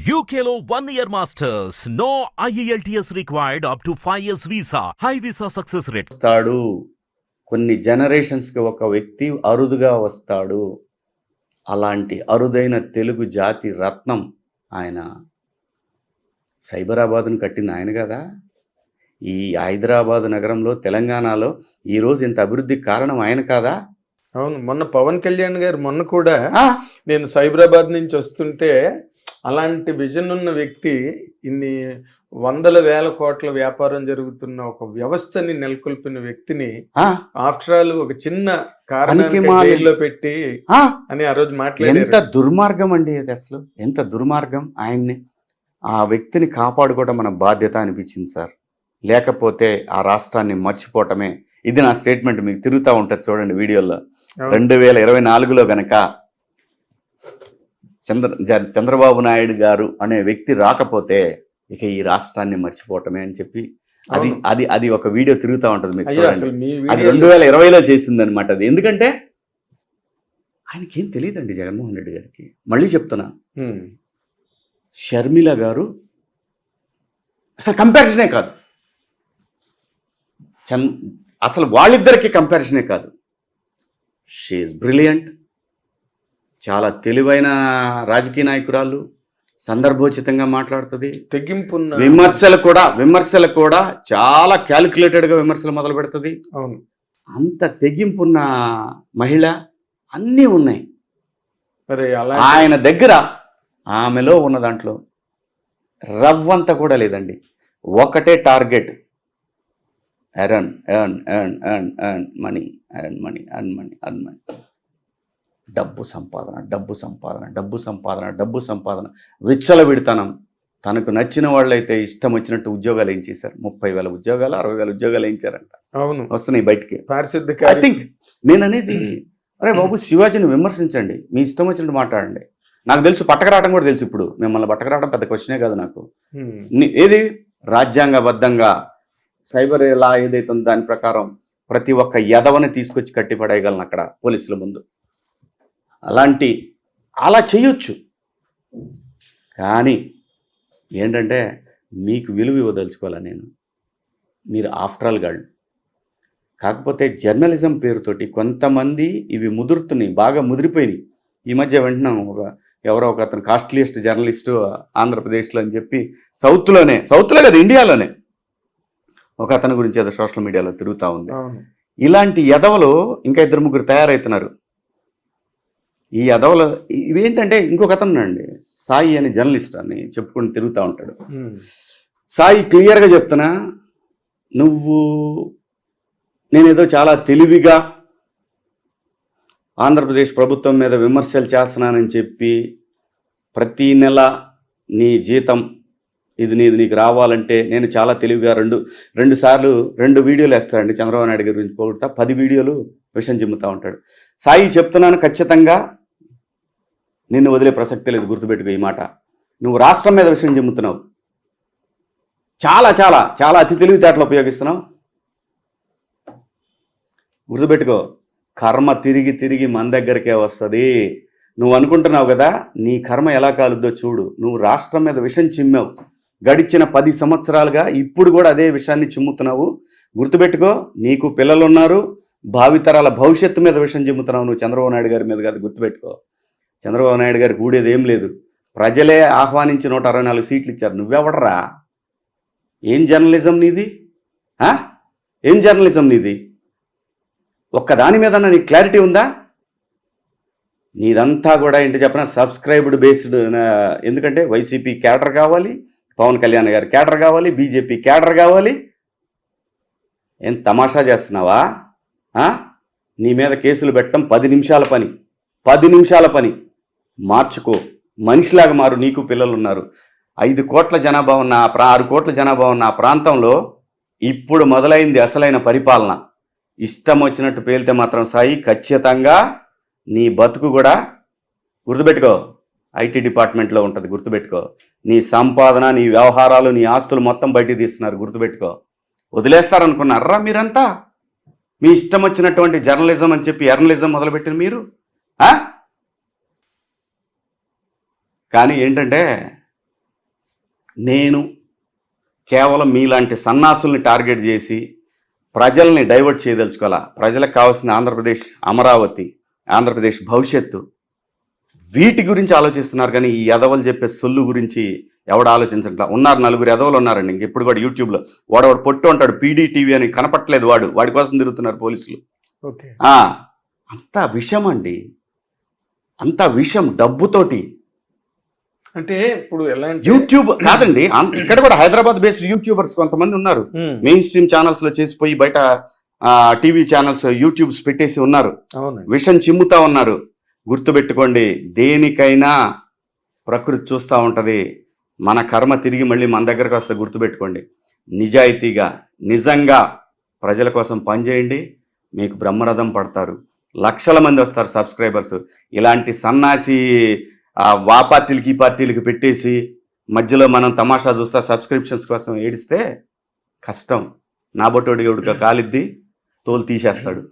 UKLO 1 year masters. No IELTS required up to 5 years visa. High visa success rate. వస్తాడు. కొన్ని జనరేషన్స్కి ఒక వ్యక్తి అరుదుగా వస్తాడు. అలాంటి అరుదైన తెలుగు జాతి రత్నం ఆయన. సైబరాబాద్ను కట్టింది ఆయన కదా. ఈ హైదరాబాద్ నగరంలో తెలంగాణలో ఈరోజు ఇంత అభివృద్ధికి కారణం ఆయన కాదా? అవును, మొన్న పవన్ కళ్యాణ్ గారు మొన్న కూడా నేను సైబరాబాద్ నుంచి వస్తుంటే అలాంటి విజన్ ఉన్న వ్యక్తి, ఇన్ని వందల వేల కోట్ల వ్యాపారం జరుగుతున్న ఒక వ్యవస్థని నెలకొల్పిన వ్యక్తిని ఆఫ్టర్ ఆల్ ఒక చిన్న కారణంలో పెట్టి అని ఆ రోజు మాట్లాడారు. ఎంత దుర్మార్గం అండి అది, అసలు ఎంత దుర్మార్గం. ఆయన్ని, ఆ వ్యక్తిని కాపాడుకోవడం మన బాధ్యత అనిపించింది సార్. లేకపోతే ఆ రాష్ట్రాన్ని మర్చిపోవటమే. ఇది నా స్టేట్మెంట్, మీకు తిరుగుతూ ఉంటుంది చూడండి వీడియోలో. 2024లో గనక చంద్రబాబు నాయుడు గారు అనే వ్యక్తి రాకపోతే ఇక ఈ రాష్ట్రాన్ని మర్చిపోవటమే అని చెప్పి అది ఒక వీడియో తిరుగుతూ ఉంటుంది మీకు చూడండి. అది 2020లో చేసింది అనమాట అది. ఎందుకంటే ఆయనకి ఏం తెలియదండి జగన్మోహన్ రెడ్డి గారికి. మళ్ళీ చెప్తున్నా, షర్మిల గారు అసలు కంపారిజనే కాదు, అసలు వాళ్ళిద్దరికి కంపారిజనే కాదు. షీఈస్ బ్రిలియంట్, చాలా తెలివైన రాజకీయ నాయకురాలు, సందర్భోచితంగా మాట్లాడుతుంది. తెగింపు, విమర్శలు కూడా చాలా క్యాలిక్యులేటెడ్గా విమర్శలు మొదలు పెడుతుంది. అవును, అంత తెగింపున్న మహిళ. అన్నీ ఉన్నాయి ఆయన దగ్గర. ఆమెలో ఉన్న దాంట్లో రవ్వంత కూడా లేదండి. ఒకటే టార్గెట్, ఎర్న్ మనీ, డబ్బు సంపాదన, విచ్చలవిడతనం. తనకు నచ్చిన వాళ్ళైతే ఇష్టం వచ్చినట్టు ఉద్యోగాలు ఏం చేశారు. 30,000 ఉద్యోగాలు, 60,000 ఉద్యోగాలు వేయించారంట. అవును, వస్తున్నాయి బయటికి. ఐ థింక్ నేను అనేది, అరే బాబు శివాజీని విమర్శించండి, మీ ఇష్టం వచ్చినట్టు మాట్లాడండి. నాకు తెలుసు పట్టకరావడం కూడా తెలుసు. ఇప్పుడు మిమ్మల్ని పట్టకరావడం పెద్ద క్వశ్చనే కాదు నాకు. ఏది రాజ్యాంగబద్ధంగా సైబర్ లా ఏదైతే ఉందో దాని ప్రకారం ప్రతి ఒక్క యదవని తీసుకొచ్చి కట్టిపడేయగలను అక్కడ పోలీసుల ముందు. అలా చేయొచ్చు. కానీ ఏంటంటే మీకు విలువ ఇవ్వదలుచుకోవాలా నేను. మీరు ఆఫ్టర్ ఆల్ గాళ్ళు. కాకపోతే జర్నలిజం పేరుతోటి కొంతమంది ఇవి ముదురుతున్నాయి, బాగా ముదిరిపోయినాయి. ఈ మధ్య వింటున్నాం, ఎవరో ఒక అతను కాస్ట్లీయెస్ట్ జర్నలిస్టు ఆంధ్రప్రదేశ్లో అని చెప్పి సౌత్లో కదా ఇండియాలోనే ఒక అతని గురించి ఏదో సోషల్ మీడియాలో తిరుగుతూ ఉంది. ఇలాంటి యదవలు ఇంకా 2-3 తయారవుతున్నారు. ఈ యదవలు ఇవేంటంటే, ఇంకొక అతను అండి సాయి అని జర్నలిస్ట్ అని చెప్పుకొని తిరుగుతూ ఉంటాడు. సాయి క్లియర్గా చెప్తున్నా, నేనేదో చాలా తెలివిగా ఆంధ్రప్రదేశ్ ప్రభుత్వం మీద విమర్శలు చేస్తున్నానని చెప్పి ప్రతీ నెల నీ జీతం ఇది నీకు రావాలంటే నేను చాలా తెలివిగా రెండు సార్లు 2 వీడియోలు వేస్తాడండి చంద్రబాబు నాయుడు గారి గురించి పోగొట్టా. 10 వీడియోలు విషయం చెబుతూ ఉంటాడు. సాయి చెప్తున్నాను, ఖచ్చితంగా నిన్ను వదిలే ప్రసక్తి లేదు. గుర్తుపెట్టుకో ఈ మాట. నువ్వు రాష్ట్రం మీద విషయం చెబుతున్నావు, చాలా చాలా చాలా అతి తెలివితేటలు ఉపయోగిస్తున్నావు. గుర్తుపెట్టుకో, కర్మ తిరిగి మన దగ్గరికే వస్తుంది. నువ్వు అనుకుంటున్నావు కదా నీ కర్మ ఎలా కాలుద్దో చూడు. నువ్వు రాష్ట్రం మీద విషం చిమ్మావు గడిచిన 10 సంవత్సరాలుగా, ఇప్పుడు కూడా అదే విషయాన్ని చిమ్ముతున్నావు. గుర్తుపెట్టుకో, నీకు పిల్లలు ఉన్నారు, భావితరాల భవిష్యత్తు మీద విషయం చిమ్ముతున్నావు. నువ్వు చంద్రబాబు నాయుడు గారి మీద కాదు. గుర్తుపెట్టుకో, చంద్రబాబు నాయుడు గారికి ఊడేది ఏం లేదు. ప్రజలే ఆహ్వానించి 164 సీట్లు ఇచ్చారు. నువ్వెవడరా? ఏం జర్నలిజం నీది? ఏం జర్నలిజం నీది? ఒక్కదాని మీద నీకు క్లారిటీ ఉందా? నీదంతా కూడా ఏంటి చెప్పిన సబ్స్క్రైబ్డ్ బేస్డ్. ఎందుకంటే వైసీపీ క్యాడర్ కావాలి, పవన్ కళ్యాణ్ గారి క్యాడర్ కావాలి, బీజేపీ క్యాడర్ కావాలి. ఏం తమాషా చేస్తున్నావా? నీ మీద కేసులు పెట్టడం 10 నిమిషాల పని. మార్చుకో, మనిషిలాగా మారు. నీకు పిల్లలు ఉన్నారు. 5 కోట్ల జనాభా ఉన్న 6 కోట్ల జనాభా ఉన్న ఆ ప్రాంతంలో ఇప్పుడు మొదలైంది అసలైన పరిపాలన. ఇష్టం వచ్చినట్టు పేలితే మాత్రం సాయి ఖచ్చితంగా నీ బతుకు కూడా గుర్తుపెట్టుకో ఐటీ డిపార్ట్మెంట్లో ఉంటుంది. గుర్తుపెట్టుకో, నీ సంపాదన, నీ వ్యవహారాలు, నీ ఆస్తులు మొత్తం బయటికి తీస్తున్నారు. గుర్తుపెట్టుకో, వదిలేస్తారనుకున్నారా మీరంతా? మీ ఇష్టం వచ్చినటువంటి జర్నలిజం అని చెప్పి ఎర్నలిజం మొదలుపెట్టిన మీరు. కానీ ఏంటంటే నేను కేవలం మీలాంటి సన్నాసుల్ని టార్గెట్ చేసి ప్రజల్ని డైవర్ట్ చేయదలుచుకోవాలా. ప్రజలకు కావాల్సిన ఆంధ్రప్రదేశ్ అమరావతి, ఆంధ్రప్రదేశ్ భవిష్యత్తు, వీటి గురించి ఆలోచిస్తున్నారు. కానీ ఈ ఎదవలు చెప్పే సొల్లు గురించి ఎవడు ఆలోచించట్లా. ఉన్నారు 4 ఎదవలు ఉన్నారండి ఇంకెప్పుడు కూడా యూట్యూబ్లో. వాడు పొట్టు ఉంటాడు, పీడీటీవీ అని కనపట్లేదు, వాడి కోసం తిరుగుతున్నారు పోలీసులు. ఓకే. అంతా విషం అండి, అంతా విషం డబ్బుతోటి. అంటే ఇప్పుడు ఎలా యూట్యూబ్ కాదండి, ఇక్కడ కూడా హైదరాబాద్ బేస్డ్ యూట్యూబర్స్ కొంతమంది ఉన్నారు. మెయిన్ స్ట్రీమ్ ఛానల్స్ లో చేసిపోయి బయట టీవీ ఛానల్స్ యూట్యూబ్స్ పెట్టేసి ఉన్నారు, విషం చిమ్ముతా ఉన్నారు. గుర్తుపెట్టుకోండి, దేనికైనా ప్రకృతి చూస్తూ ఉంటది. మన కర్మ తిరిగి మళ్ళీ మన దగ్గరకు వస్తే గుర్తుపెట్టుకోండి. నిజాయితీగా నిజంగా ప్రజల కోసం పనిచేయండి, మీకు బ్రహ్మరథం పడతారు. లక్షల మంది వస్తారు సబ్స్క్రైబర్స్. ఇలాంటి సన్నాసి వా పార్టీలకి ఈ పార్టీలకి పెట్టేసి మధ్యలో మనం తమాషా చూస్తా సబ్స్క్రిప్షన్స్ కోసం ఏడిస్తే కష్టం. నా బొట్టోడి ఎవడిక కాలిద్ది, తోలు తీసేస్తాడు.